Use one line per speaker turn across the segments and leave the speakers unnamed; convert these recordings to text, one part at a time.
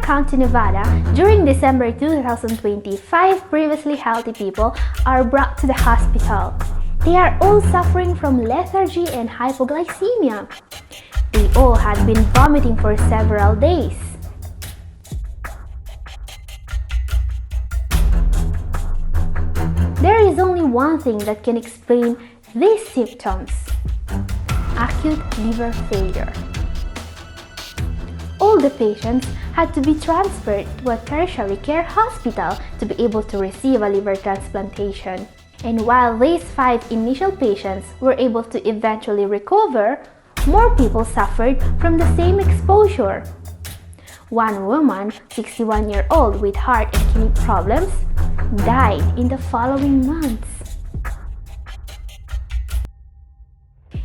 County, Nevada, during December 2020, 5 previously healthy people are brought to the hospital. They are all suffering from lethargy and hypoglycemia. They all had been vomiting for several days. There is only one thing that can explain these symptoms: acute liver failure. All the patients had to be transferred to a tertiary care hospital to be able to receive a liver transplantation. And while these 5 initial patients were able to eventually recover, more people suffered from the same exposure. One woman, 61-year-old with heart and kidney problems, died in the following months.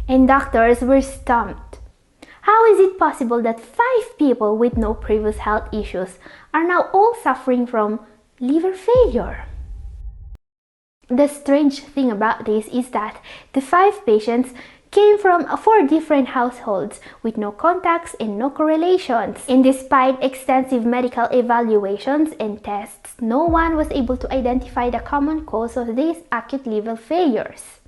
And doctors were stumped. How is it possible that 5 people with no previous health issues are now all suffering from liver failure? The strange thing about this is that the 5 patients came from 4 different households with no contacts and no correlations. And despite extensive medical evaluations and tests, no one was able to identify the common cause of these acute liver failures.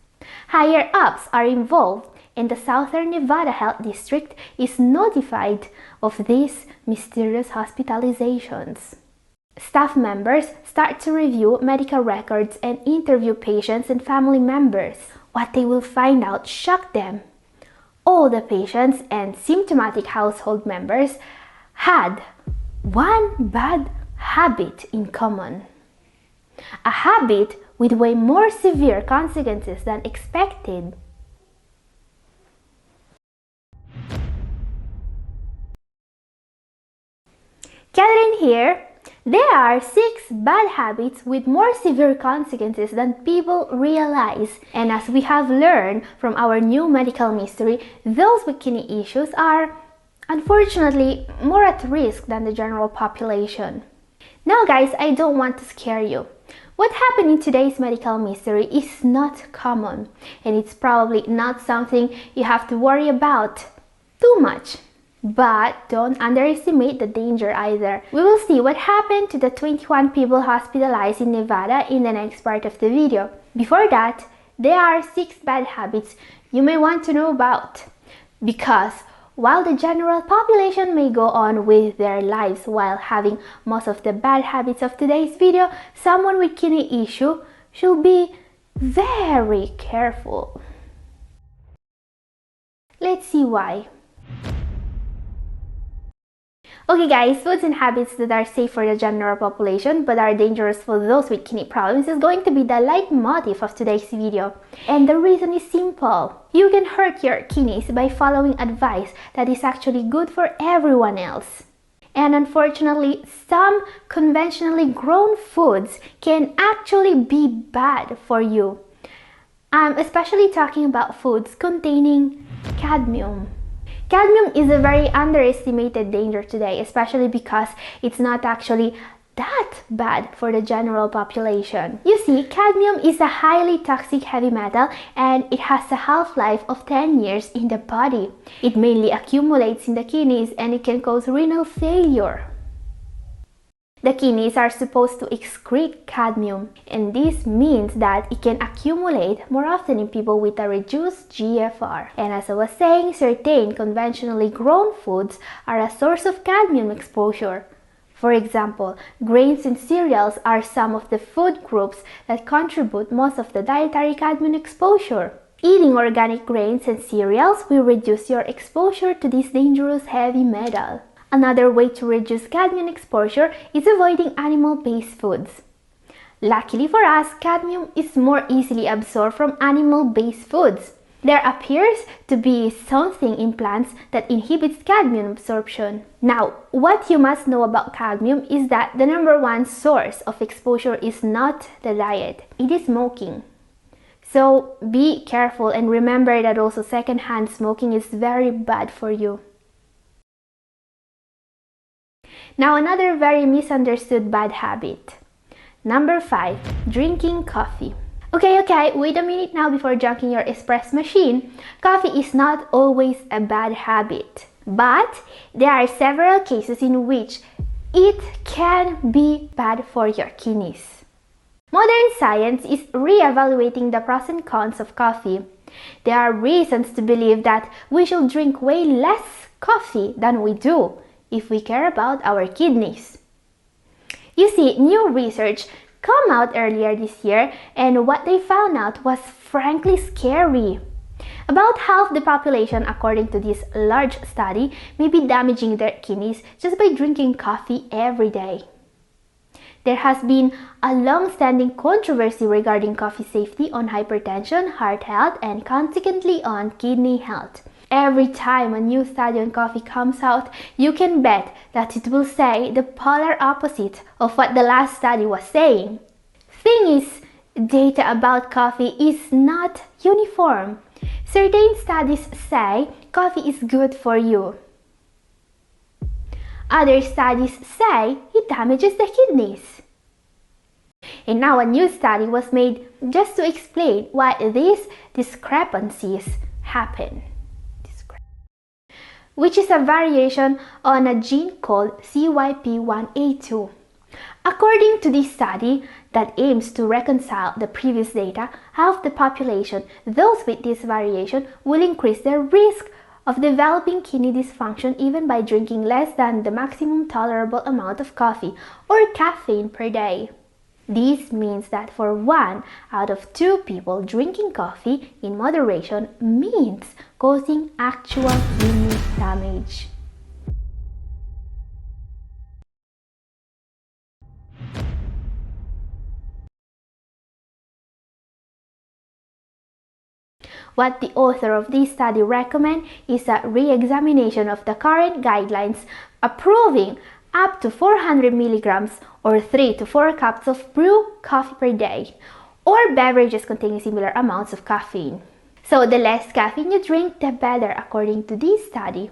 Higher ups are involved, and the Southern Nevada Health District is notified of these mysterious hospitalizations. Staff members start to review medical records and interview patients and family members. What they will find out shocked them. All the patients and symptomatic household members had one bad habit in common. A habit with way more severe consequences than expected. Gathering here, there are 6 bad habits with more severe consequences than people realize. And as we have learned from our new medical mystery, those with kidney issues are, unfortunately, more at risk than the general population. Now guys, I don't want to scare you. What happened in today's medical mystery is not common, and it's probably not something you have to worry about too much. But don't underestimate the danger either. We will see what happened to the 21 people hospitalized in Nevada in the next part of the video. Before that, there are 6 bad habits you may want to know about. Because while the general population may go on with their lives while having most of the bad habits of today's video, someone with kidney issue should be very careful. Let's see why. Okay guys, foods and habits that are safe for the general population but are dangerous for those with kidney problems is going to be the leitmotif of today's video. And the reason is simple. You can hurt your kidneys by following advice that is actually good for everyone else. And unfortunately, some conventionally grown foods can actually be bad for you. I'm especially talking about foods containing cadmium. Cadmium is a very underestimated danger today, especially because it's not actually that bad for the general population. You see, cadmium is a highly toxic heavy metal and it has a half-life of 10 years in the body. It mainly accumulates in the kidneys and it can cause renal failure. The kidneys are supposed to excrete cadmium, and this means that it can accumulate more often in people with a reduced GFR. And as I was saying, certain conventionally grown foods are a source of cadmium exposure. For example, grains and cereals are some of the food groups that contribute most of the dietary cadmium exposure. Eating organic grains and cereals will reduce your exposure to this dangerous heavy metal. Another way to reduce cadmium exposure is avoiding animal-based foods. Luckily for us, cadmium is more easily absorbed from animal-based foods. There appears to be something in plants that inhibits cadmium absorption. Now, what you must know about cadmium is that the #1 source of exposure is not the diet, it is smoking. So be careful and remember that also secondhand smoking is very bad for you. Now another very misunderstood bad habit. #5, drinking coffee. Okay, wait a minute now before junking your espresso machine. Coffee is not always a bad habit. But there are several cases in which it can be bad for your kidneys. Modern science is re-evaluating the pros and cons of coffee. There are reasons to believe that we should drink way less coffee than we do if we care about our kidneys. You see, new research came out earlier this year, and what they found out was frankly scary. About half the population, according to this large study, may be damaging their kidneys just by drinking coffee every day. There has been a long-standing controversy regarding coffee safety on hypertension, heart health, and consequently on kidney health. Every time a new study on coffee comes out, you can bet that it will say the polar opposite of what the last study was saying. Thing is, data about coffee is not uniform. Certain studies say coffee is good for you. Other studies say it damages the kidneys. And now a new study was made just to explain why these discrepancies happen. Which is a variation on a gene called CYP1A2. According to this study that aims to reconcile the previous data, half the population, those with this variation, will increase their risk of developing kidney dysfunction even by drinking less than the maximum tolerable amount of coffee or caffeine per day. This means that for 1 out of 2 people, drinking coffee in moderation means causing actual kidney damage. What the author of this study recommends is a re-examination of the current guidelines approving up to 400 milligrams or 3 to 4 cups of brewed coffee per day, or beverages containing similar amounts of caffeine. So the less caffeine you drink, the better, according to this study.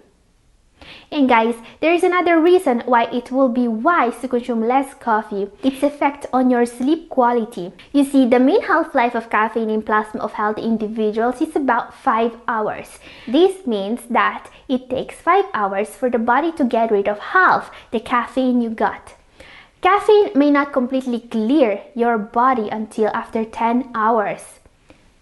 And guys, there is another reason why it will be wise to consume less coffee. Its effect on your sleep quality. You see, the mean half-life of caffeine in plasma of healthy individuals is about 5 hours. This means that it takes 5 hours for the body to get rid of half the caffeine you got. Caffeine may not completely clear your body until after 10 hours.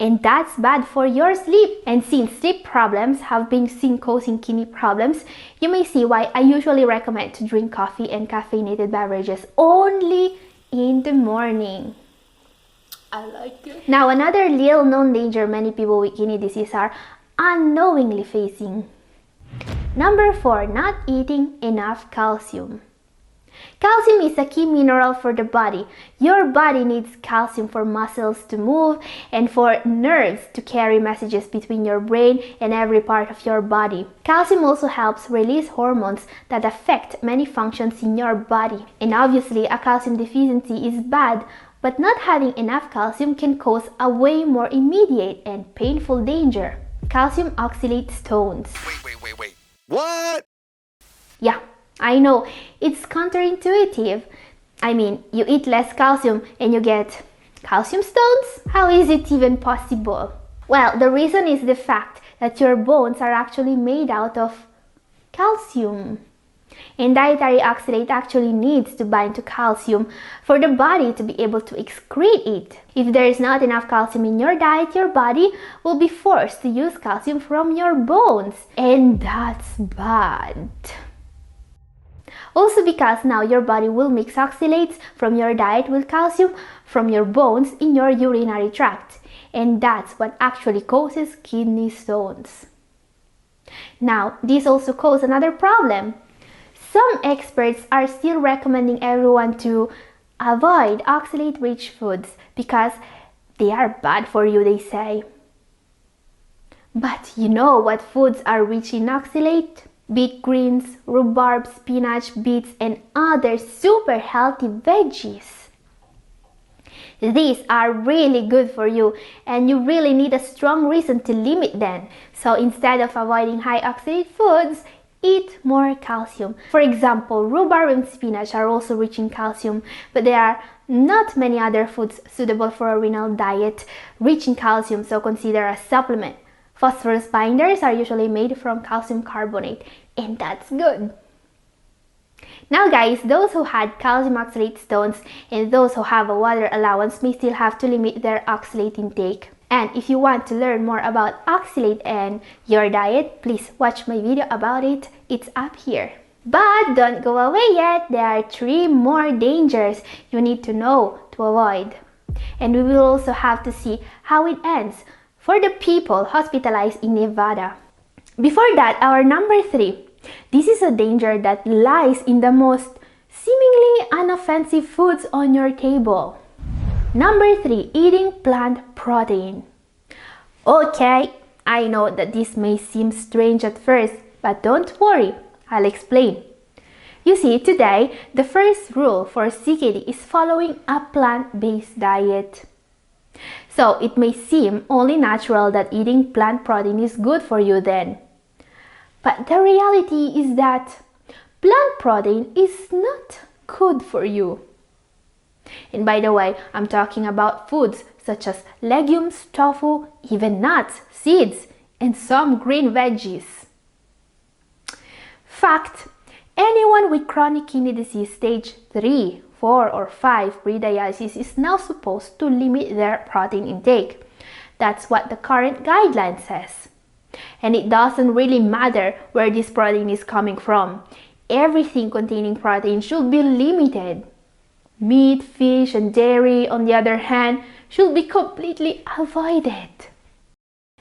And that's bad for your sleep. And since sleep problems have been seen causing kidney problems, you may see why I usually recommend to drink coffee and caffeinated beverages only in the morning.
I like it.
Now, another little known danger many people with kidney disease are unknowingly facing. Number 4, not eating enough calcium. Calcium is a key mineral for the body. Your body needs calcium for muscles to move and for nerves to carry messages between your brain and every part of your body. Calcium also helps release hormones that affect many functions in your body. And obviously, a calcium deficiency is bad, but not having enough calcium can cause a way more immediate and painful danger. Calcium oxalate stones.
Wait. What?
Yeah. I know, it's counterintuitive. I mean, you eat less calcium and you get calcium stones? How is it even possible? Well, the reason is the fact that your bones are actually made out of calcium. And dietary oxalate actually needs to bind to calcium for the body to be able to excrete it. If there is not enough calcium in your diet, your body will be forced to use calcium from your bones. And that's bad. Also because now your body will mix oxalates from your diet with calcium from your bones in your urinary tract. And that's what actually causes kidney stones. Now, this also causes another problem. Some experts are still recommending everyone to avoid oxalate-rich foods because they are bad for you, they say. But you know what foods are rich in oxalate? Beet greens, rhubarb, spinach, beets, and other super healthy veggies. These are really good for you, and you really need a strong reason to limit them. So instead of avoiding high oxalate foods, eat more calcium. For example, rhubarb and spinach are also rich in calcium, but there are not many other foods suitable for a renal diet rich in calcium, so consider a supplement. Phosphorus binders are usually made from calcium carbonate, and that's good. Now guys, those who had calcium oxalate stones and those who have a water allowance may still have to limit their oxalate intake. And if you want to learn more about oxalate and your diet, please watch my video about it. It's up here. But don't go away yet. There are 3 more dangers you need to know to avoid. And we will also have to see how it ends for the people hospitalized in Nevada. Before that, our number 3. This is a danger that lies in the most seemingly unoffensive foods on your table. Number 3, eating plant protein. Okay, I know that this may seem strange at first, but don't worry, I'll explain. You see, today, the first rule for CKD is following a plant-based diet. So, it may seem only natural that eating plant protein is good for you then. But the reality is that plant protein is not good for you. And by the way, I'm talking about foods such as legumes, tofu, even nuts, seeds, and some green veggies. Fact, anyone with chronic kidney disease stage 3, 4, or 5 pre-dialysis is now supposed to limit their protein intake. That's what the current guideline says. And it doesn't really matter where this protein is coming from. Everything containing protein should be limited. Meat, fish, and dairy, on the other hand, should be completely avoided.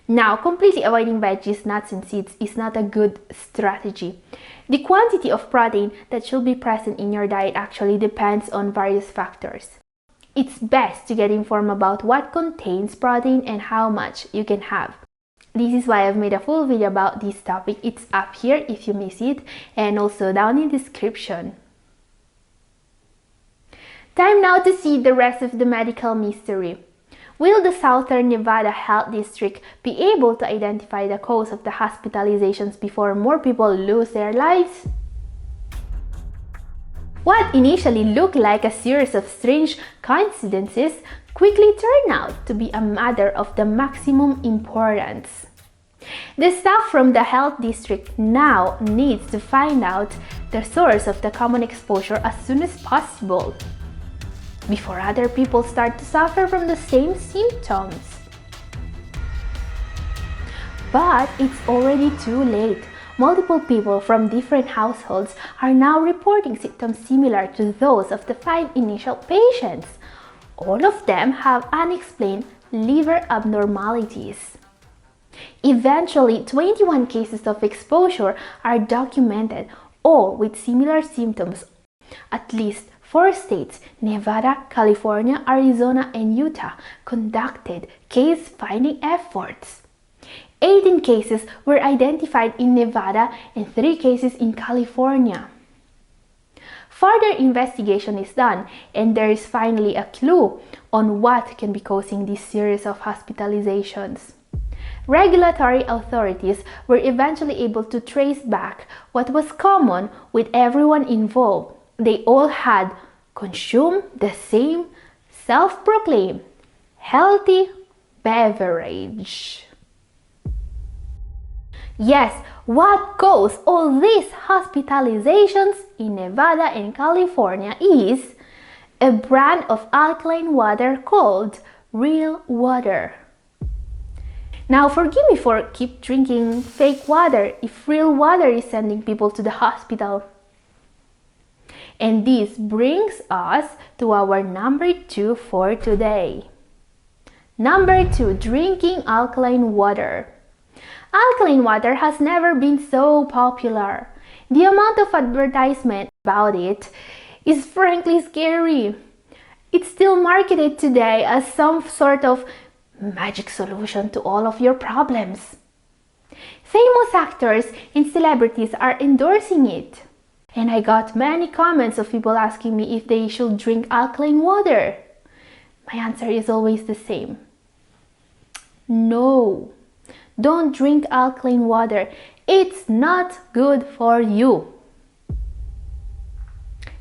Now, completely avoiding veggies, nuts, and seeds is not a good strategy. The quantity of protein that should be present in your diet actually depends on various factors. It's best to get informed about what contains protein and how much you can have. This is why I've made a full video about this topic. It's up here if you miss it, and also down in the description. Time now to see the rest of the medical mystery. Will the Southern Nevada Health District be able to identify the cause of the hospitalizations before more people lose their lives? What initially looked like a series of strange coincidences quickly turned out to be a matter of the maximum importance. The staff from the health district now needs to find out the source of the common exposure as soon as possible, before other people start to suffer from the same symptoms. But it's already too late. Multiple people from different households are now reporting symptoms similar to those of the 5 initial patients. All of them have unexplained liver abnormalities. Eventually, 21 cases of exposure are documented, all with similar symptoms. At least 4 states, Nevada, California, Arizona, and Utah, conducted case-finding efforts. 18 cases were identified in Nevada and 3 cases in California. Further investigation is done, and there is finally a clue on what can be causing this series of hospitalizations. Regulatory authorities were eventually able to trace back what was common with everyone involved. They all had consumed the same self-proclaimed healthy beverage. Yes, what caused all these hospitalizations in Nevada and California is a brand of alkaline water called real water. Now, forgive me for keep drinking fake water if real water is sending people to the hospital. And this brings us to our number 2 for today. Number 2, drinking alkaline water. Alkaline water has never been so popular. The amount of advertisement about it is frankly scary. It's still marketed today as some sort of magic solution to all of your problems. Famous actors and celebrities are endorsing it. And I got many comments of people asking me if they should drink alkaline water. My answer is always the same. No, don't drink alkaline water. It's not good for you.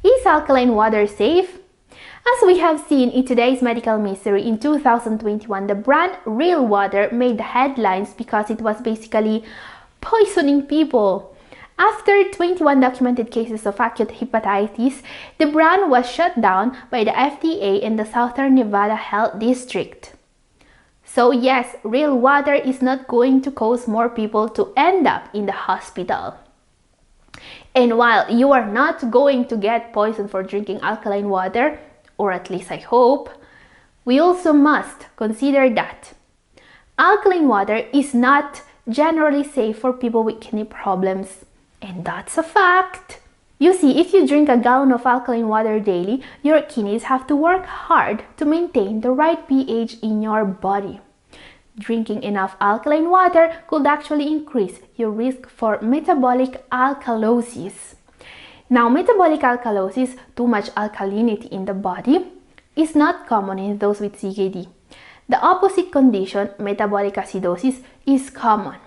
Is alkaline water safe? As we have seen in today's medical mystery, in 2021, the brand Real Water made the headlines because it was basically poisoning people. After 21 documented cases of acute hepatitis, the brand was shut down by the FDA in the Southern Nevada Health District. So yes, real water is not going to cause more people to end up in the hospital. And while you are not going to get poisoned for drinking alkaline water, or at least I hope, we also must consider that alkaline water is not generally safe for people with kidney problems. And that's a fact. You see, if you drink a gallon of alkaline water daily, your kidneys have to work hard to maintain the right pH in your body. Drinking enough alkaline water could actually increase your risk for metabolic alkalosis. Now, metabolic alkalosis, too much alkalinity in the body, is not common in those with CKD. The opposite condition, metabolic acidosis, is common.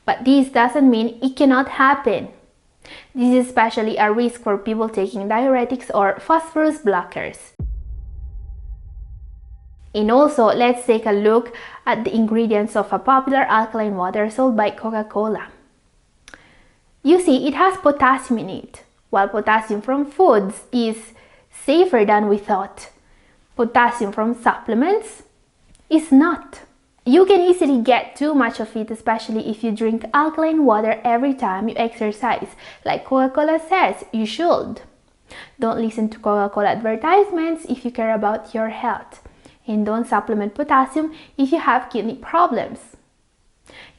But this doesn't mean it cannot happen. This is especially a risk for people taking diuretics or phosphorus blockers. And also, let's take a look at the ingredients of a popular alkaline water sold by Coca-Cola. You see, it has potassium in it, while potassium from foods is safer than we thought. Potassium from supplements is not. You can easily get too much of it, especially if you drink alkaline water every time you exercise, like Coca-Cola says you should. Don't listen to Coca-Cola advertisements if you care about your health. And don't supplement potassium if you have kidney problems.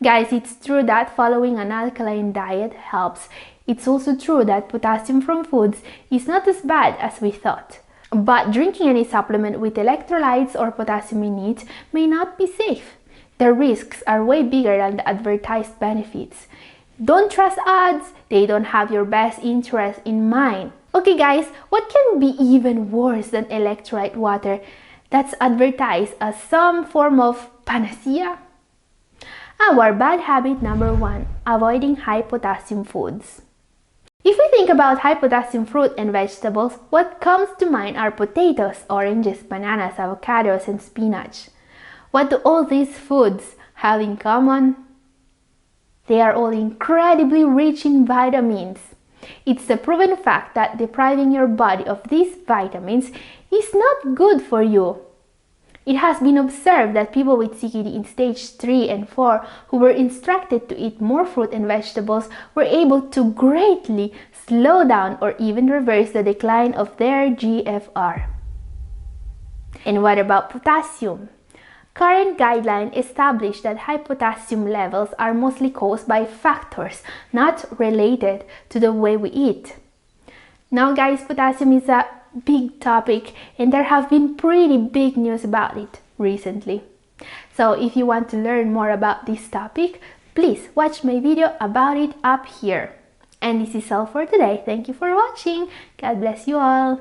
Guys, it's true that following an alkaline diet helps. It's also true that potassium from foods is not as bad as we thought. But drinking any supplement with electrolytes or potassium in it may not be safe. The risks are way bigger than the advertised benefits. Don't trust ads, they don't have your best interest in mind. Okay guys, what can be even worse than electrolyte water that's advertised as some form of panacea? Our bad habit number 1, avoiding high potassium foods. If we think about high potassium fruit and vegetables, what comes to mind are potatoes, oranges, bananas, avocados, and spinach. What do all these foods have in common? They are all incredibly rich in vitamins. It's a proven fact that depriving your body of these vitamins is not good for you. It has been observed that people with CKD in stage 3 and 4 who were instructed to eat more fruit and vegetables were able to greatly slow down or even reverse the decline of their GFR. And what about potassium? Current guidelines establish that high potassium levels are mostly caused by factors not related to the way we eat. Now guys, potassium is a big topic and there have been pretty big news about it recently. So if you want to learn more about this topic, please watch my video about it up here. And this is all for today. Thank you for watching. God bless you all.